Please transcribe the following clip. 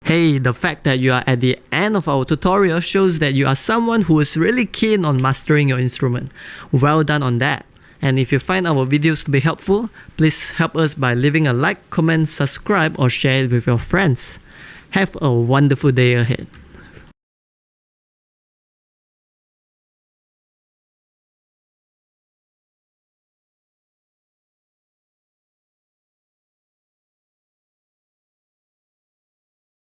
Hey, the fact that you are at the end of our tutorial shows that you are someone who is really keen on mastering your instrument. Well done on that. And if you find our videos to be helpful, please help us by leaving a like, comment, subscribe, or share it with your friends. Have a wonderful day ahead.